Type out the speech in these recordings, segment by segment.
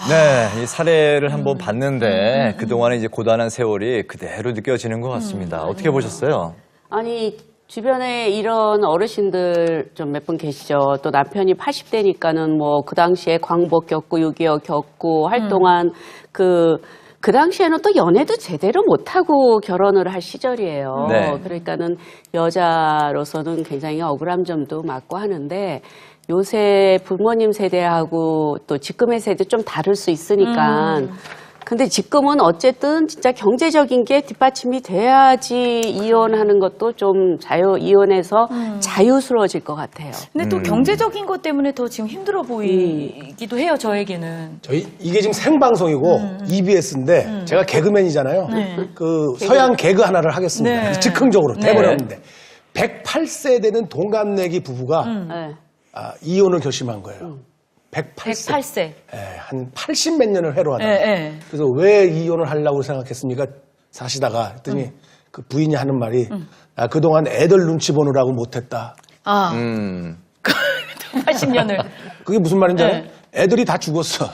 네, 이 사례를 한번 봤는데 그동안의 이제 고단한 세월이 그대로 느껴지는 것 같습니다. 어떻게 보셨어요? 아니, 주변에 이런 어르신들 좀 몇 분 계시죠. 또 남편이 80대니까는 뭐 그 당시에 광복 겪고 6.25 겪고 할 동안 그 당시에는 또 연애도 제대로 못하고 결혼을 할 시절이에요. 네. 그러니까는 여자로서는 굉장히 억울한 점도 많고 하는데 요새 부모님 세대하고 또 지금의 세대 좀 다를 수 있으니까 근데 지금은 어쨌든 진짜 경제적인 게 뒷받침이 돼야지 이혼하는 것도 좀 이혼해서 자유스러워질 것 같아요. 근데 또 경제적인 것 때문에 더 지금 힘들어 보이기도 해요, 저에게는. 이게 지금 생방송이고 EBS인데 제가 개그맨이잖아요. 그 서양 개그 하나를 하겠습니다. 네. 즉흥적으로 네. 돼버렸는데 108세 되는 동갑내기 부부가 네. 이혼을 결심한 거예요. 108세. 108세. 예, 한 80 몇 년을 회로하다가. 예. 그래서 왜 이혼을 하려고 생각했습니까? 사시다가 했더니 그 부인이 하는 말이 그동안 애들 눈치 보느라고 못했다. 아, 80년을. 그게 무슨 말인지 알아요? 네. 애들이 다 죽었어.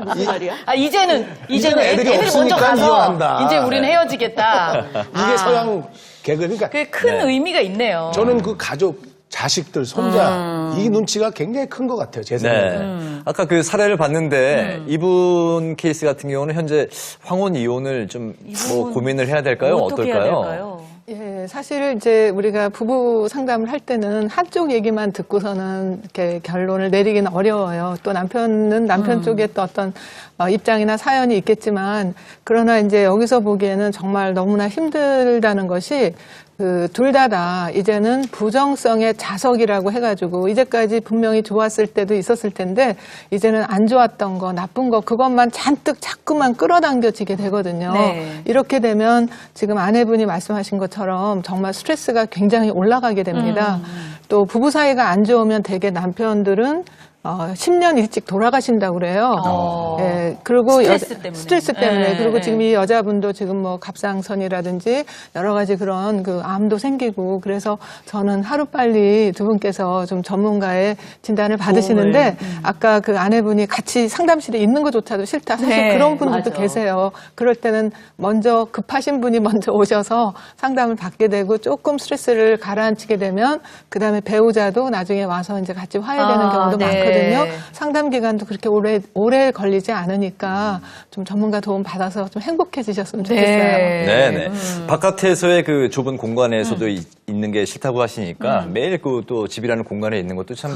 무슨 말이야? 아, 이제는 애들이 먼저 없으니까 가서 이혼한다. 이제 우리는 헤어지겠다. 이게 서양 개그. 그러니까 그게 큰 의미가 있네요. 저는 그 가족, 자식들, 손자 이 눈치가 굉장히 큰 것 같아요. 제 생각에. 네. 아까 그 사례를 봤는데 이분 케이스 같은 경우는 현재 황혼 이혼을 좀 뭐 고민을 해야 될까요? 어떻게 해야 어떨까요? 될까요? 예, 사실 이제 우리가 부부 상담을 할 때는 한쪽 얘기만 듣고서는 이렇게 결론을 내리기는 어려워요. 또 남편은 남편 쪽에 또 어떤 입장이나 사연이 있겠지만 그러나 이제 여기서 보기에는 정말 너무나 힘들다는 것이 그 둘 다 이제는 부정성의 자석이라고 해가지고 이제까지 분명히 좋았을 때도 있었을 텐데 이제는 안 좋았던 거 나쁜 거 그것만 잔뜩 자꾸만 끌어당겨지게 되거든요. 네. 이렇게 되면 지금 아내분이 말씀하신 것처럼 정말 스트레스가 굉장히 올라가게 됩니다. 또 부부 사이가 안 좋으면 대개 남편들은 10년 일찍 돌아가신다고 그래요. 예, 그리고 스트레스 때문에. 그리고 지금 이 여자분도 지금 뭐 갑상선이라든지 여러 가지 그런 그 암도 생기고 그래서 저는 하루빨리 두 분께서 좀 전문가의 진단을 받으시는데 아까 그 아내분이 같이 상담실에 있는 것조차도 싫다. 사실 네, 그런 분들도 맞아. 계세요. 그럴 때는 먼저 급하신 분이 먼저 오셔서 상담을 받게 되고 조금 스트레스를 가라앉히게 되면 그다음에 배우자도 나중에 와서 이제 같이 화해되는 경우도 네. 많거든요. 상담 기간도 그렇게 오래 걸리지 않으니까 좀 전문가 도움 받아서 좀 행복해지셨으면 좋겠어요. 네네. 바깥에서의 그 좁은 공간에서도 있는 게 싫다고 하시니까 매일 그 또 집이라는 공간에 있는 것도 참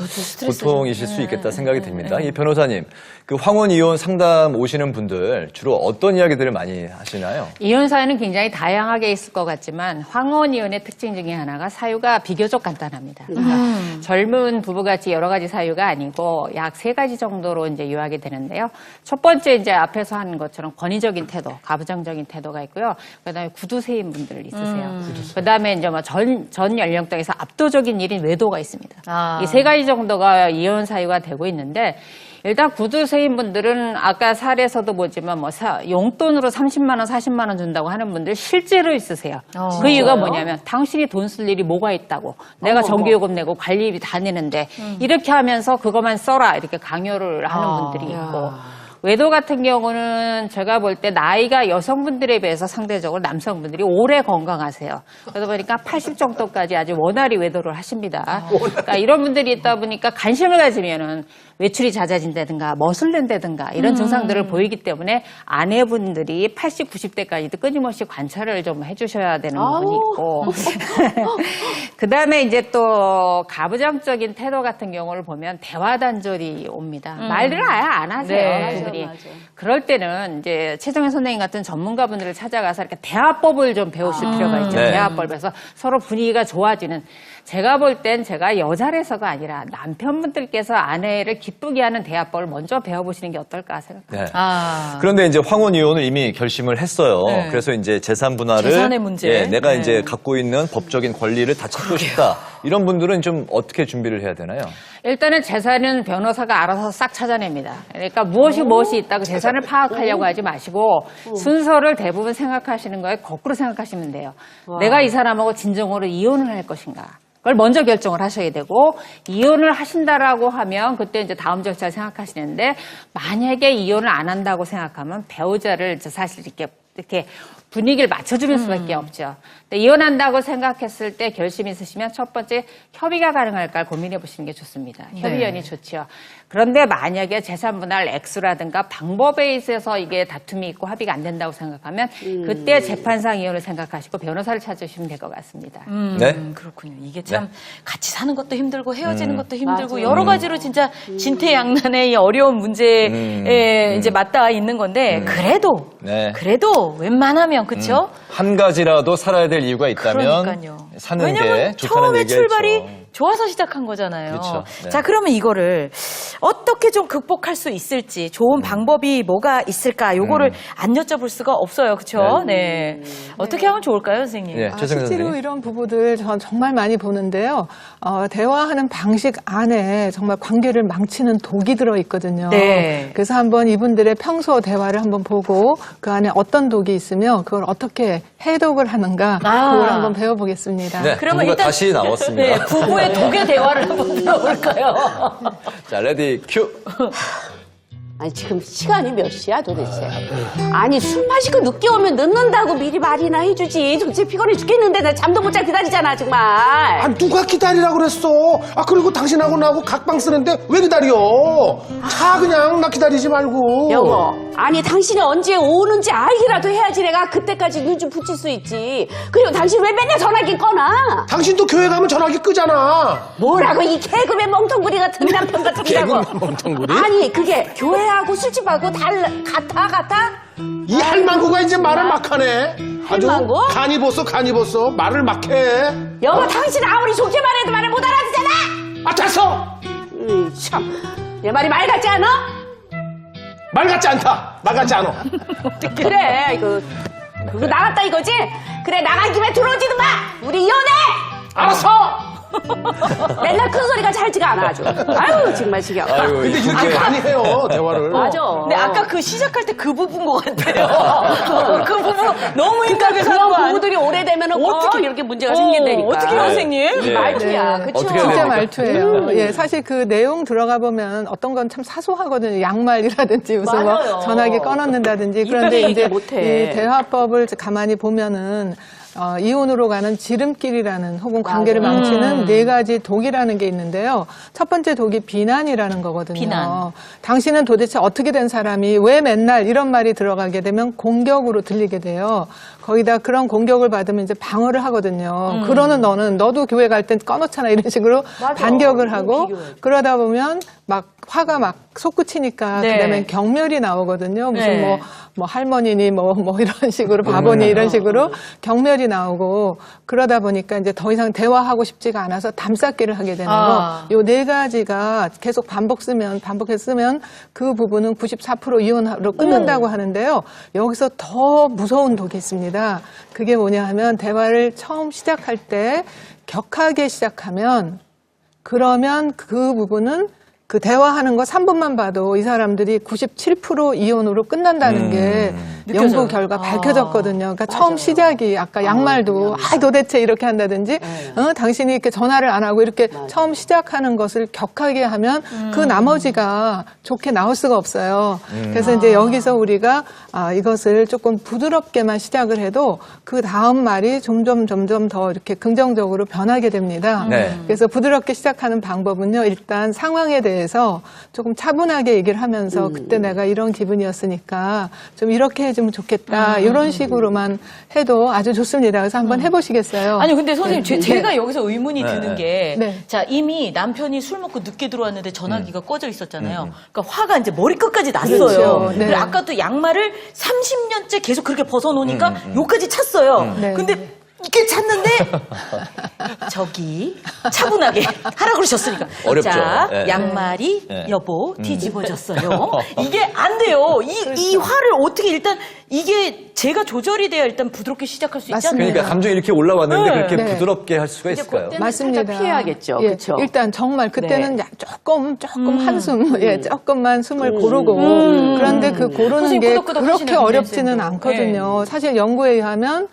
고통이실 수 있겠다 생각이 듭니다. 이 변호사님, 그 황혼 이혼 상담 오시는 분들 주로 어떤 이야기들을 많이 하시나요? 이혼 사유는 굉장히 다양하게 있을 것 같지만 황혼 이혼의 특징 중에 하나가 사유가 비교적 간단합니다. 그러니까 젊은 부부같이 여러 가지 사유가 아니고 약 3가지 정도로 이제 요약이 되는데요. 첫 번째 이제 앞에서 하는 것처럼 권위적인 태도, 가부장적인 태도가 있고요. 그다음에 구두쇠인 분들 있으세요. 그다음에 이제 뭐 전 연령대에서 압도적인 1인 외도가 있습니다. 이 3가지 정도가 이혼 사유가 되고 있는데 일단 구두쇠인 분들은 아까 사례에서도 보지만 뭐 용돈으로 30만 원, 40만 원 준다고 하는 분들 실제로 있으세요. 그 이유가 뭐냐면 당신이 돈 쓸 일이 뭐가 있다고. 내가 전기요금 내고 관리비 다 내는데 이렇게 하면서 그것만 써라 이렇게 강요를 하는 분들이 있고. 외도 같은 경우는 제가 볼 때 나이가 여성분들에 비해서 상대적으로 남성분들이 오래 건강하세요. 그러다 보니까 80 정도까지 아주 원활히 외도를 하십니다. 그러니까 이런 분들이 있다 보니까 관심을 가지면은 외출이 잦아진다든가 멋을 낸다든가 이런 증상들을 보이기 때문에 아내분들이 80, 90대까지도 끊임없이 관찰을 좀 해주셔야 되는 부분이 있고 그다음에 이제 또 가부장적인 태도 같은 경우를 보면 대화 단절이 옵니다. 말들을 아예 안 하세요. 네. 그분이. 맞아. 그럴 때는 이제 최정현 선생님 같은 전문가분들을 찾아가서 이렇게 대화법을 좀 배우실 필요가 있죠. 네. 대화법에서 서로 분위기가 좋아지는. 제가 볼 땐 제가 여자라서가 아니라 남편분들께서 아내를 기쁘게 하는 대화법을 먼저 배워보시는 게 어떨까 생각합니다. 네. 그런데 이제 황혼 이혼을 이미 결심을 했어요. 네. 그래서 이제 재산 분할을 재산의 문제. 내가 네. 이제 갖고 있는 법적인 권리를 다 찾고 싶다. 이런 분들은 좀 어떻게 준비를 해야 되나요? 일단은 재산은 변호사가 알아서 싹 찾아냅니다. 그러니까 무엇이 있다고 재산을 파악하려고 하지 마시고 순서를 대부분 생각하시는 거에 거꾸로 생각하시면 돼요. 내가 이 사람하고 진정으로 이혼을 할 것인가? 그걸 먼저 결정을 하셔야 되고, 이혼을 하신다라고 하면 그때 이제 다음 절차를 생각하시는데, 만약에 이혼을 안 한다고 생각하면 배우자를 사실 이렇게 분위기를 맞춰주는 수밖에 없죠. 근데 이혼한다고 생각했을 때 결심이 있으시면 첫 번째 협의가 가능할까 고민해 보시는 게 좋습니다. 협의연이 좋죠. 그런데 만약에 재산 분할 액수라든가 방법에 있어서 이게 다툼이 있고 합의가 안 된다고 생각하면 그때 재판상 이혼을 생각하시고 변호사를 찾으시면 될 것 같습니다. 네. 그렇군요. 이게 참 같이 사는 것도 힘들고 헤어지는 것도 힘들고 맞아요. 여러 가지로 진짜 진퇴양난의 이 어려운 문제에 이제 맞닿아 있는 건데 네. 그래도 웬만하면 그렇죠? 한 가지라도 살아야 될 이유가 있다면 그러니까요. 사는 왜냐면 게 좋다는 처음에 얘기가 출발이 있죠. 좋아서 시작한 거잖아요. 그렇죠. 네. 자, 그러면 이거를 어떻게 좀 극복할 수 있을지 좋은 방법이 뭐가 있을까? 요거를 안 여쭤볼 수가 없어요. 그렇죠? 네. 어떻게 하면 좋을까요, 선생님? 네, 최승현 실제로 선생님. 이런 부부들 전 정말 많이 보는데요. 대화하는 방식 안에 정말 관계를 망치는 독이 들어 있거든요. 네. 그래서 한번 이분들의 평소 대화를 한번 보고 그 안에 어떤 독이 있으면 그걸 어떻게 해독을 하는가 그걸 한번 배워보겠습니다. 네, 그러면 부부가 일단 다시 나왔습니다. 네, 부부의 독의 대화를 한번 들어볼까요? 자, 레디 큐. 아니 지금 시간이 몇 시야 도대체? 아니 술 마시고 늦게 오면 늦는다고 미리 말이나 해주지. 도대체 피곤해 죽겠는데 나 잠도 못 자 기다리잖아 정말. 아, 누가 기다리라고 그랬어? 아, 그리고 당신하고 나하고 각방 쓰는데 왜 기다려? 자, 그냥 나 기다리지 말고. 여보, 아니 당신이 언제 오는지 알기라도 해야지 내가 그때까지 눈 좀 붙일 수 있지. 그리고 당신 왜 맨날 전화기 꺼놔? 당신도 교회 가면 전화기 끄잖아. 뭐라고 이 개그맨 멍텅구리 같은 남편 같은 개그맨 멍텅구리? 아니 그게 교회하고 술집하고 같아? 이 할망구가 이제 말을 막하네. 아주 할망구? 간이 벗어 말을 막해. 여보 당신 아무리 좋게 말해도 말을 못 알아듣잖아. 아, 됐어. 참, 내 말이 말 같지 않아? 말 같지 않다. 말 같지 않아. 그래 그거 나갔다 이거지? 그래 나간 김에 들어오지도 마. 우리 이혼해. 알았어. 맨날 큰 소리가 잘지가 않아 아주. 아유 정말 지겨워. 아이고, 근데 이렇게 이렇게 많이 해요 대화를. 맞아. 근데 아까 그 시작할 때 그 부부인 것 같아요. 그 부부 너무 인간에 사는 그런 거 아니에요? 부부들이 오래되면은 꼭 이렇게 문제가 생긴다니까. 어떻게 해요, 선생님? 이 말투야, 네. 그쵸? 어떻게 해야 진짜 됩니까? 말투예요. 예, 사실 그 내용 들어가 보면 어떤 건 참 사소하거든요. 양말이라든지 무슨 맞아요. 뭐 전화기 꺼놓는다든지. 그런데 이렇게 이제 못해. 이 대화법을 가만히 보면은 이혼으로 가는 지름길이라는 혹은 관계를 망치는 네 가지 독이라는 게 있는데요. 첫 번째 독이 비난이라는 거거든요. 비난. 당신은 도대체 어떻게 된 사람이 왜 맨날 이런 말이 들어가게 되면 공격으로 들리게 돼요. 거기다 그런 공격을 받으면 이제 방어를 하거든요. 그러는 너도 교회 갈 땐 꺼놓잖아 이런 식으로 맞아. 반격을 하고 비교해. 그러다 보면 막 화가 막 솟구치니까 네. 그다음에 경멸이 나오거든요. 무슨 네. 뭐 할머니니 뭐 이런 식으로 바보니 이런 식으로 경멸이 나오고 그러다 보니까 이제 더 이상 대화하고 싶지가 않아서 담쌓기를 하게 되는 거. 요 네 가지가 계속 반복해서 쓰면 그 부분은 94% 이혼으로 끝난다고 하는데요. 여기서 더 무서운 독이 있습니다. 그게 뭐냐 하면 대화를 처음 시작할 때 격하게 시작하면 그러면 그 부분은 그 대화하는 거 3분만 봐도 이 사람들이 97% 이혼으로 끝난다는 게 연구 결과 밝혀졌거든요. 그러니까 처음 시작이 아까 양말도 도대체 이렇게 한다든지 당신이 이렇게 전화를 안 하고 이렇게 처음 시작하는 것을 격하게 하면 그 나머지가 좋게 나올 수가 없어요. 그래서 이제 여기서 우리가 이것을 조금 부드럽게만 시작을 해도 그 다음 말이 점점 더 이렇게 긍정적으로 변하게 됩니다. 네. 그래서 부드럽게 시작하는 방법은요. 일단 상황에 대해서 조금 차분하게 얘기를 하면서 그때 내가 이런 기분이었으니까 좀 이렇게 해주면 좋겠다. 이런 식으로만 해도 아주 좋습니다. 그래서 한번 해보시겠어요? 아니 근데 선생님 제가 여기서 의문이 드는 게 네. 자 이미 남편이 술 먹고 늦게 들어왔는데 전화기가 꺼져 있었잖아요. 그러니까 화가 이제 머리 끝까지 났어요. 그렇죠. 네. 그리고 아까 또 양말을 30년째 계속 그렇게 벗어놓으니까 요까지 찼어요. 네. 근데 이렇게 찼는데 저기 차분하게 하라 그러셨으니까 어렵죠. 자 네. 양말이 네. 여보 뒤집어졌어요. 이게 안 돼요. 이 화를 어떻게 일단 이게 제가 조절이 돼야 일단 부드럽게 시작할 수 있잖아요. 맞습니다. 그러니까 감정이 이렇게 올라왔는데 네. 그렇게 네. 부드럽게 할 수가 있을까요? 그때는 맞습니다. 살짝 피해야겠죠. 예, 그렇죠? 일단 정말 그때는 네. 조금 한숨, 조금만 숨을 고르고 그런데 그 고르는 선생님 게 끄덕끄덕 그렇게 하시네요, 어렵지는 선생님도. 않거든요. 사실 연구에 의하면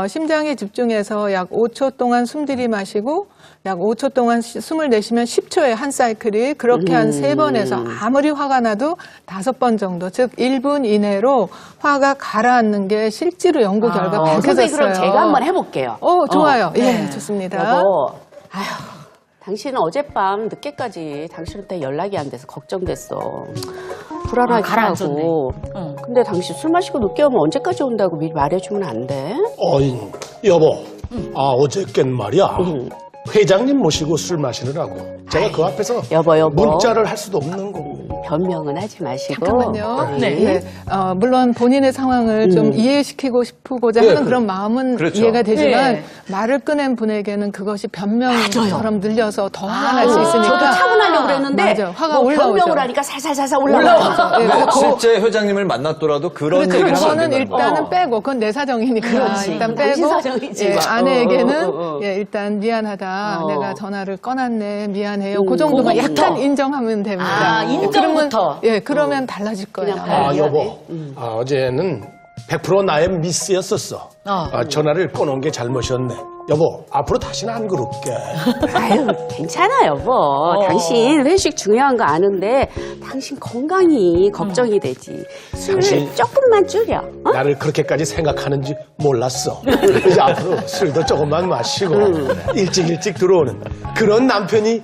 심장에 집중해서 약 5초 동안 숨 들이마시고 약 5초 동안 숨을 내쉬면 10초에 한 사이클이 그렇게 한 3번에서 아무리 화가 나도 5번 정도, 즉 1분 이내로 화가 가라앉는 게 실제로 연구 결과 선생님 밝혀졌어요. 그럼 제가 한번 해볼게요. 좋아요. 네. 예, 좋습니다. 여보, 아휴, 당신은 어젯밤 늦게까지 당신한테 연락이 안 돼서 걱정됐어. 불안하게 가라앉았네. 하고. 근데 당신 술 마시고 늦게 오면 언제까지 온다고 미리 말해주면 안 돼? 여보. 어저께는 말이야. 회장님 모시고 술 마시느라고. 제가 그 앞에서 여보. 문자를 할 수도 없는 거고. 변명은 하지 마시고. 잠깐만요. 네. 물론 본인의 상황을 좀 이해시키고 싶고자 네, 하는 그런 마음은 그렇죠. 이해가 되지만 네. 말을 꺼낸 분에게는 그것이 변명처럼 들려서 더 화가 날 수 있으니까. 저도 차분하려고 그랬는데 맞아, 화가 뭐 올라오죠. 변명을 하니까 살살살살 올라와요. 예, 그래서 실제 회장님을 만났더라도 그런 근데 얘기를 하면 안 그거는 된다는 거예요. 일단은 빼고 그건 내 사정이니까 그렇지. 일단 당신 빼고 사정이지. 예, 아내에게는 어. 예, 일단 미안하다. 내가 전화를 꺼놨네. 미안해요. 그 그거부터. 정도만 약간 인정하면 됩니다. 인정부터. 그러면 달라질 거예요. 그냥 여보. 어제는 100% 나의 미스였었어. 전화를 꺼놓은 게 잘못이었네. 여보, 앞으로 다시는 안 그럴게. 아유, 괜찮아, 여보. 당신 회식 중요한 거 아는데 당신 건강이 걱정이 되지. 술 당신- 조금만 줄여. 어? 나를 그렇게까지 생각하는지 몰랐어. 이제 앞으로 술도 조금만 마시고 일찍 들어오는 그런 남편이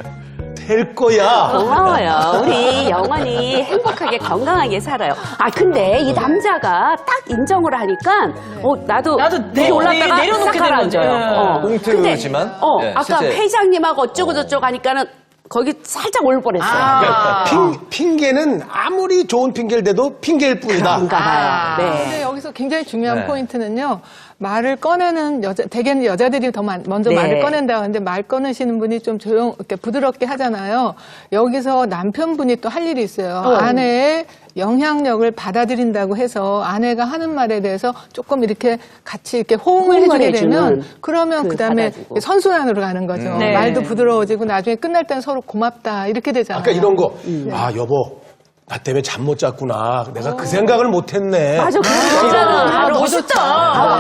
될 거야. 고마워요. 우리 영원히 행복하게 건강하게 살아요. 근데 이 남자가 딱 인정을 하니까 나도 내- 올랐다가 내려놓게 싹 되는 가라앉아요. 거지. 꽁트지만 예, 아까 실제 회장님하고 어쩌고저쩌고 하니까는 거기 살짝 올 뻔했어요. 그러니까 핑계는 아무리 좋은 핑계를 대도 핑계일 뿐이다. 그런가 봐요. 네. 근데 여기서 굉장히 중요한 네. 포인트는요. 말을 꺼내는 대개는 여자들이 더 먼저 네. 말을 꺼낸다고 하는데 말 꺼내시는 분이 좀 이렇게 부드럽게 하잖아요. 여기서 남편분이 또 할 일이 있어요. 아내의 영향력을 받아들인다고 해서 아내가 하는 말에 대해서 조금 이렇게 같이 이렇게 호응을 해주게 되면 그러면 그다음에 받아주고. 선순환으로 가는 거죠. 네. 말도 부드러워지고 나중에 끝날 때는 서로 고맙다 이렇게 되잖아요. 아까 이런 거. 여보. 나 때문에 잠 못 잤구나. 내가 그 생각을 못 했네. 맞아, 그런 거잖아. 멋있다.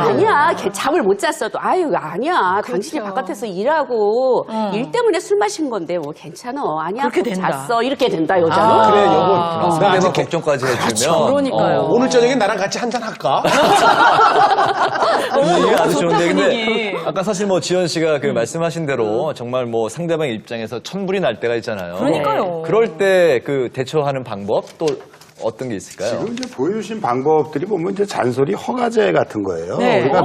아니야, 걔 잠을 못 잤어도. 아니야. 당신이 바깥에서 일하고 일 때문에 술 마신 건데 뭐 괜찮아. 아니야, 그렇게 꼭 된다. 잤어. 이렇게 된다, 여자는. 그래, 여보. 나 상대방 아직 걱정까지 해주면 그러니까요. 오늘 저녁에 나랑 같이 한잔 할까? 이게 아주 좋다, 좋은데 분위기. 근데 아까 사실 뭐 지연 씨가 그 말씀하신 대로 정말 뭐 상대방의 입장에서 천불이 날 때가 있잖아요. 그러니까요. 그럴 때 그 대처하는 방법 또 어떤 게 있을까요? 지금 이제 보여주신 방법들이 보면 이제 잔소리 허가제 같은 거예요. 네. 우리가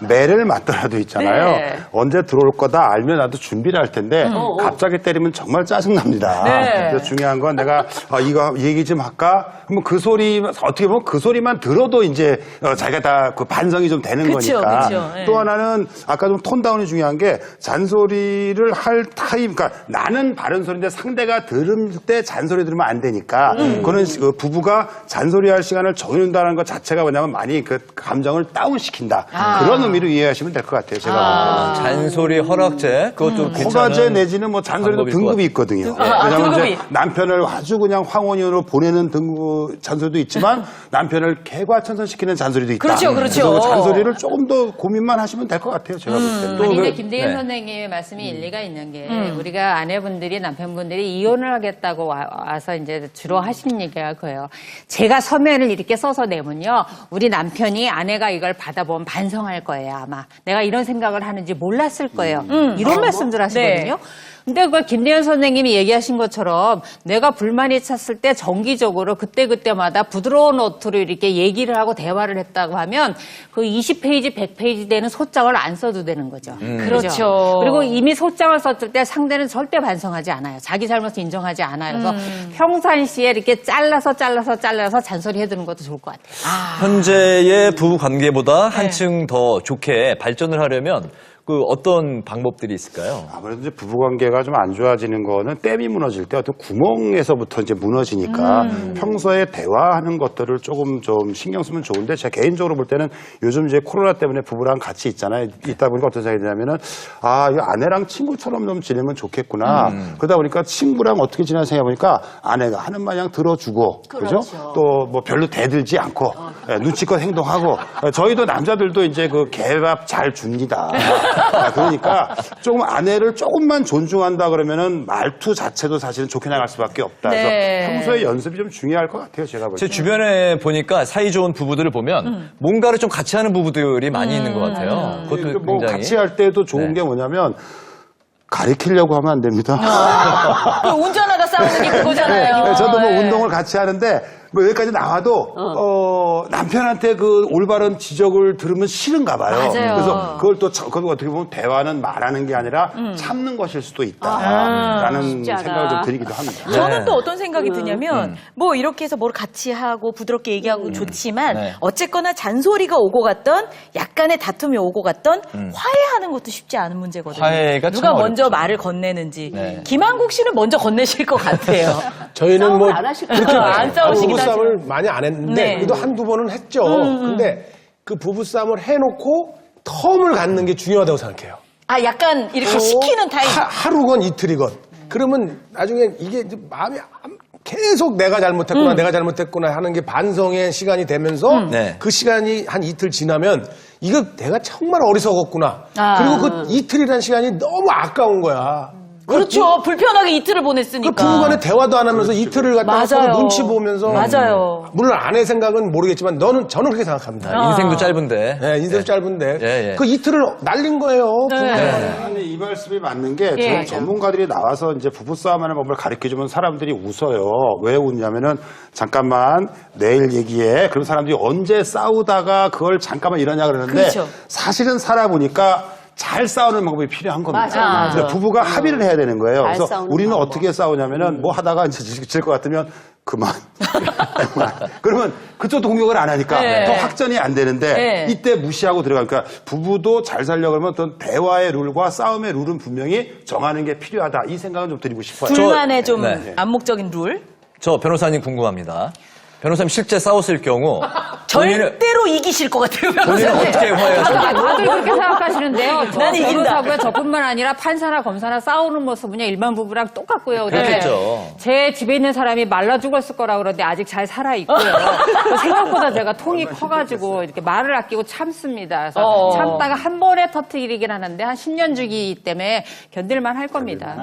매를 맞더라도 있잖아요. 네. 언제 들어올 거다 알면 나도 준비를 할 텐데 갑자기 때리면 정말 짜증납니다. 네. 그래서 중요한 건 내가 이거 얘기 좀 할까? 그러면 그 소리 어떻게 보면 그 소리만 들어도 이제 자기가 다 그 반성이 좀 되는 그쵸, 거니까. 그쵸. 네. 또 하나는 아까 좀 톤다운이 중요한 게 잔소리를 할 타임, 그러니까 나는 바른 소리인데 상대가 들을 때 잔소리 들으면 안 되니까 그거는 그 부부가 잔소리할 시간을 정해준다는 것 자체가 뭐냐면 많이 그 감정을 다운시킨다. 그런 의미로 이해하시면 될 것 같아요. 제가 보기에는. 잔소리 허락제 그것도 괜찮은 허가제 내지는 뭐 잔소리도 방법일 것 등급이 있거든요. 왜냐하면 등급이. 이제 남편을 아주 그냥 황혼인으로 보내는 등급 잔소리도 있지만 남편을 개과천선시키는 잔소리도 있다. 그렇죠, 그렇죠. 그래서 그 잔소리를 조금 더 고민만 하시면 될 것 같아요. 제가 볼 때는. 아니, 근데 그- 김대현 네. 선생님의 말씀이 일리가 있는 게 우리가 아내분들이 남편분들이 이혼을 하겠다고 와서 이제 주로 하시는 얘기가 그거예요. 제가 서면을 이렇게 써서 내면요. 우리 남편이 아내가 이걸 받아보면 반성할 거예요, 아마. 내가 이런 생각을 하는지 몰랐을 거예요. 이런 말씀들 하시거든요. 근데 그걸 김대현 선생님이 얘기하신 것처럼 내가 불만이 찼을 때 정기적으로 그때그때마다 부드러운 어투로 이렇게 얘기를 하고 대화를 했다고 하면 그 20페이지, 100페이지 되는 소장을 안 써도 되는 거죠. 그렇죠. 그리고 이미 소장을 썼을 때 상대는 절대 반성하지 않아요. 자기 잘못을 인정하지 않아요. 그래서 평상시에 이렇게 잘라서 잔소리 해두는 것도 좋을 것 같아요. 현재의 부부 관계보다 한층 더 좋게 발전을 하려면 그 어떤 방법들이 있을까요? 아무래도 이제 부부관계가 좀 안 좋아지는 거는 댐이 무너질 때 어떤 구멍에서부터 이제 무너지니까 평소에 대화하는 것들을 조금 좀 신경 쓰면 좋은데 제가 개인적으로 볼 때는 요즘 이제 코로나 때문에 부부랑 같이 있잖아요. 있다 보니까 어떤 생각이 드냐면은 이 아내랑 친구처럼 좀 지내면 좋겠구나. 그러다 보니까 친구랑 어떻게 지내나 생각해보니까 아내가 하는 마냥 들어주고 그죠? 또 뭐 별로 대들지 않고 눈치껏 행동하고 저희도 남자들도 이제 그 개밥 잘 줍니다. 그러니까 조금 아내를 조금만 존중한다 그러면은 말투 자체도 사실은 좋게 나갈 수밖에 없다. 그래서 네. 평소에 연습이 좀 중요할 것 같아요. 제가 볼 제 때. 주변에 보니까 사이 좋은 부부들을 보면 뭔가를 좀 같이 하는 부부들이 많이 있는 것 같아요. 그것도 뭐 굉장히. 같이 할 때도 좋은 게 뭐냐면 가리키려고 하면 안 됩니다. 그 운전하다 싸우는 게 그거잖아요. 네, 저도 뭐 네. 운동을 같이 하는데 뭐 여기까지 나와도 남편한테 그 올바른 지적을 들으면 싫은가 봐요. 맞아요. 그래서 그걸 또 그걸 어떻게 보면 대화는 말하는 게 아니라 참는 것일 수도 있다라는 쉽지 않아. 생각을 좀 드리기도 합니다. 저는 또 어떤 생각이 드냐면 뭐 이렇게 해서 뭘 같이 하고 부드럽게 얘기하고 좋지만 네. 어쨌거나 잔소리가 오고 갔던 약간의 다툼이 오고 갔던 화해하는 것도 쉽지 않은 문제거든요. 화해가 누가 참 먼저 어렵죠. 말을 건네는지. 네. 김한국 씨는 먼저 건네실 것 같아요. 저희는 뭐 싸움을 안 하실 거예요. 그렇게 안 싸우시긴 부부싸움을 많이 안 했는데 네. 그래도 한두 번은 했죠. 근데 그 부부싸움을 해놓고 텀을 갖는 게 중요하다고 생각해요. 아 약간 이렇게 시키는 타입. 하루건 이틀이건. 그러면 나중에 이게 이제 마음이 계속 내가 잘못했구나 하는 게 반성의 시간이 되면서 네. 그 시간이 한 이틀 지나면 이거 내가 정말 어리석었구나. 아. 그리고 그 이틀이라는 시간이 너무 아까운 거야. 그렇죠. 불편하게 이틀을 그 보냈으니까. 부부간에 대화도 안 하면서 이틀을 갖다가 맞아요. 서로 눈치 보면서 맞아요. 물론 아내 생각은 모르겠지만 저는 그렇게 생각합니다. 인생도 짧은데. 네, 인생 짧은데 예, 예. 그 이틀을 날린 거예요. 아니, 이 말씀이 맞는 게 예. 전문가들이 나와서 이제 부부싸움하는 법을 가르쳐주면 사람들이 웃어요. 왜 웃냐면은 잠깐만 내일 얘기해. 그럼 사람들이 언제 싸우다가 그걸 잠깐만 이러냐 그러는데 그렇죠. 사실은 살아보니까 잘 싸우는 방법이 필요한 겁니다. 맞아, 맞아. 근데 부부가 합의를 해야 되는 거예요. 잘 그래서 싸우는 우리는 방법. 어떻게 싸우냐면은 뭐 하다가 이제 질 것 같으면 그만. 그러면 그쪽도 공격을 안 하니까 네. 더 확전이 안 되는데 네. 이때 무시하고 들어가니까 부부도 잘 살려고 하면 어떤 대화의 룰과 싸움의 룰은 분명히 정하는 게 필요하다. 이 생각은 좀 드리고 싶어요. 둘만의 좀 네. 암묵적인 룰. 저 변호사님 궁금합니다. 변호사님 실제 싸웠을 경우 본인은 절대로 이기실 것 같아요. 본인은 변호사님. 어떻게 화해하세요? 다들 그렇게 생각하시는데요. 저 난 이긴다. 변호사고요. 저뿐만 아니라 판사나 검사나 싸우는 모습은요 일반 부부랑 똑같고요. 근데 그렇겠죠. 제 집에 있는 사람이 말라 죽었을 거라 그러는데 아직 잘 살아 있고요. 생각보다 제가 통이 커가지고 이렇게 말을 아끼고 참습니다. 그래서 참다가 한 번에 터뜨리긴 하는데 한 10년 주기 때문에 견딜만 할 겁니다.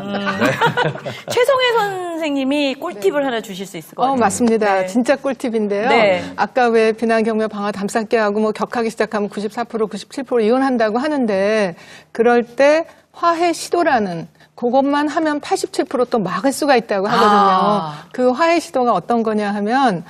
최성애 선생님이 꿀팁을 하나 주실 수 있을 것 같아요. 맞습니다. 네. 진짜 꿀팁인데요. 네. 아까 왜 비난, 경멸, 방화, 담쌓게 하고 뭐 격하게 시작하면 94%, 97% 이혼한다고 하는데 그럴 때 화해 시도라는 그것만 하면 87%또 막을 수가 있다고 하거든요. 그 화해 시도가 어떤 거냐 하면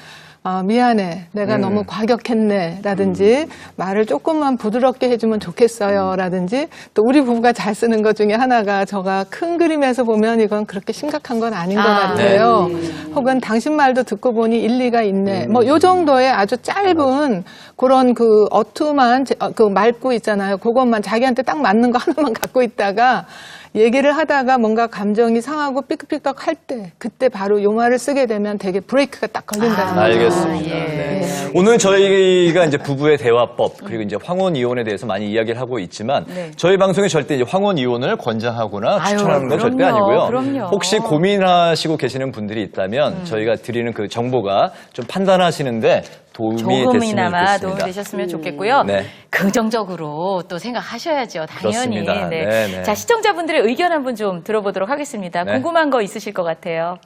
미안해. 내가 너무 과격했네. 라든지 말을 조금만 부드럽게 해주면 좋겠어요. 라든지 또 우리 부부가 잘 쓰는 것 중에 하나가 저가 큰 그림에서 보면 이건 그렇게 심각한 건 아닌 것 같아요. 혹은 당신 말도 듣고 보니 일리가 있네. 뭐 요 정도의 아주 짧은 그런 그 어투만 그 맑고 있잖아요. 그것만 자기한테 딱 맞는 거 하나만 갖고 있다가 얘기를 하다가 뭔가 감정이 상하고 삐끗삐끗 할 때 그때 바로 요 말을 쓰게 되면 되게 브레이크가 딱 걸린다는 거죠. 알겠습니다. 네. 오늘 저희가 이제 부부의 대화법 그리고 이제 황혼 이혼에 대해서 많이 이야기를 하고 있지만 저희 방송에 절대 이제 황혼 이혼을 권장하거나 추천하는 건 절대 그럼요, 아니고요. 그럼요. 혹시 고민하시고 계시는 분들이 있다면 저희가 드리는 그 정보가 좀 판단하시는데 도움이 됐으면 조금이나마 좋겠습니다. 도움이 되셨으면 좋겠고요. 네. 긍정적으로 또 생각하셔야죠. 당연히. 그렇습니다. 네. 네, 네. 자, 시청자분들의 의견 한번 좀 들어보도록 하겠습니다. 네. 궁금한 거 있으실 것 같아요.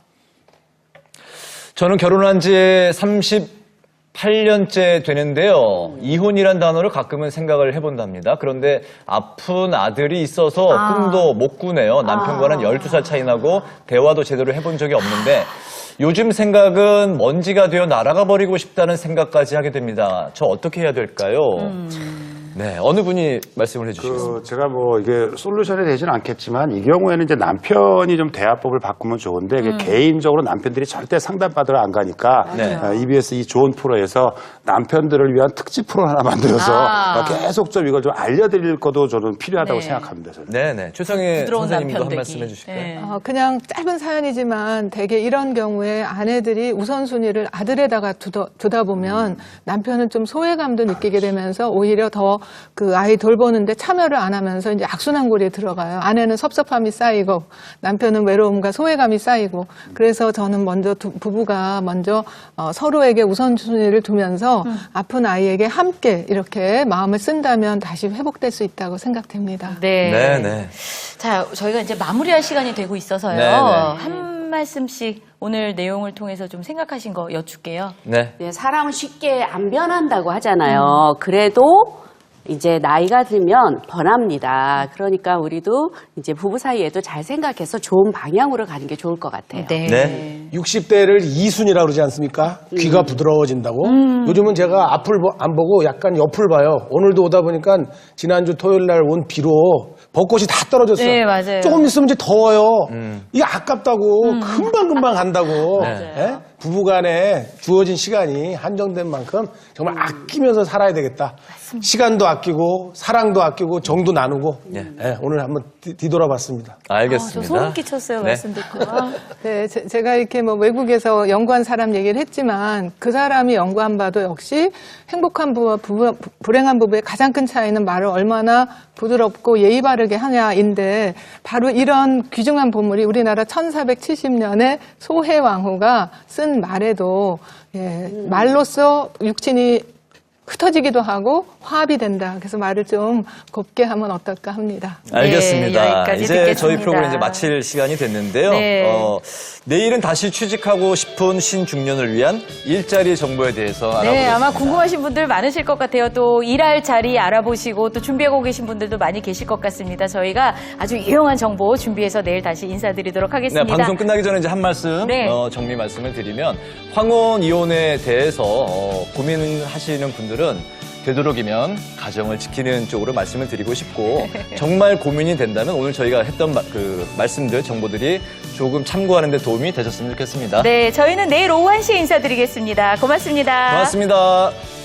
저는 결혼한 지 38년째 되는데요. 이혼이란 단어를 가끔은 생각을 해본답니다. 그런데 아픈 아들이 있어서 꿈도 못 꾸네요. 남편과는 12살 차이 나고 대화도 제대로 해본 적이 없는데 요즘 생각은 먼지가 되어 날아가 버리고 싶다는 생각까지 하게 됩니다. 저 어떻게 해야 될까요? 네, 어느 분이 말씀을 해주시겠습니까? 제가 뭐 이게 솔루션이 되지는 않겠지만 이 경우에는 이제 남편이 좀 대화법을 바꾸면 좋은데 이게 개인적으로 남편들이 절대 상담받으러 안 가니까 네. EBS 이 좋은 프로에서 남편들을 위한 특집 프로 하나 만들어서 계속 좀 이걸 좀 알려드릴 것도 저는 필요하다고 생각합니다. 저는. 네네. 최성애 부드러운 선생님도 한 남편되기. 말씀 해주실까요? 네. 그냥 짧은 사연이지만 되게 이런 경우에 아내들이 우선순위를 아들에다가 두다 보면 남편은 좀 소외감도 느끼게 되면서 오히려 더 그 아이 돌보는데 참여를 안 하면서 이제 악순환고리에 들어가요. 아내는 섭섭함이 쌓이고 남편은 외로움과 소외감이 쌓이고 그래서 저는 먼저 부부가 먼저 서로에게 우선순위를 두면서 아픈 아이에게 함께 이렇게 마음을 쓴다면 다시 회복될 수 있다고 생각됩니다. 네. 네, 네. 자, 저희가 이제 마무리할 시간이 되고 있어서요. 네, 네. 한 말씀씩 오늘 내용을 통해서 좀 생각하신 거 여쭐게요. 네. 네, 사람은 쉽게 안 변한다고 하잖아요. 그래도 이제 나이가 들면 변합니다. 그러니까 우리도 이제 부부 사이에도 잘 생각해서 좋은 방향으로 가는 게 좋을 것 같아요. 네. 60대를 이순이라고 그러지 않습니까? 귀가 부드러워진다고. 요즘은 제가 앞을 안 보고 약간 옆을 봐요. 오늘도 오다 보니까 지난주 토요일 날 온 비로 벚꽃이 다 떨어졌어요. 네, 맞아요. 조금 있으면 이제 더워요. 이게 아깝다고 금방금방 간다고. 맞아요. 예? 부부간에 주어진 시간이 한정된 만큼 정말 아끼면서 살아야 되겠다. 시간도 아끼고 사랑도 아끼고 정도 나누고 예, 오늘 한번 뒤돌아봤습니다. 알겠습니다. 저 소름 끼쳤어요, 네. 말씀 듣고. 네, 제가 이렇게 뭐 외국에서 연구한 사람 얘기를 했지만 그 사람이 연구한 바도 역시 행복한 부부와 불행한 부부의 가장 큰 차이는 말을 얼마나 부드럽고 예의 바르게 하냐인데 바로 이런 귀중한 보물이 우리나라 1470년에 소해왕후가 쓴 말에도 말로써 육친이 흩어지기도 하고 화합이 된다. 그래서 말을 좀 곱게 하면 어떨까 합니다. 알겠습니다. 네, 여기까지 이제 듣겠습니다. 저희 프로그램 이제 마칠 시간이 됐는데요. 네. 내일은 다시 취직하고 싶은 신중년을 위한 일자리 정보에 대해서 네, 알아보겠습니다. 아마 궁금하신 분들 많으실 것 같아요. 또 일할 자리 알아보시고 또 준비하고 계신 분들도 많이 계실 것 같습니다. 저희가 아주 유용한 정보 준비해서 내일 다시 인사드리도록 네, 하겠습니다. 방송 끝나기 전에 이제 한 말씀 네. 정리 말씀을 드리면 황혼 이혼에 대해서 고민하시는 분들은 되도록이면 가정을 지키는 쪽으로 말씀을 드리고 싶고 정말 고민이 된다면 오늘 저희가 했던 그 말씀들 정보들이 조금 참고하는 데 도움이 되셨으면 좋겠습니다. 네, 저희는 내일 오후 1시에 인사드리겠습니다. 고맙습니다. 고맙습니다.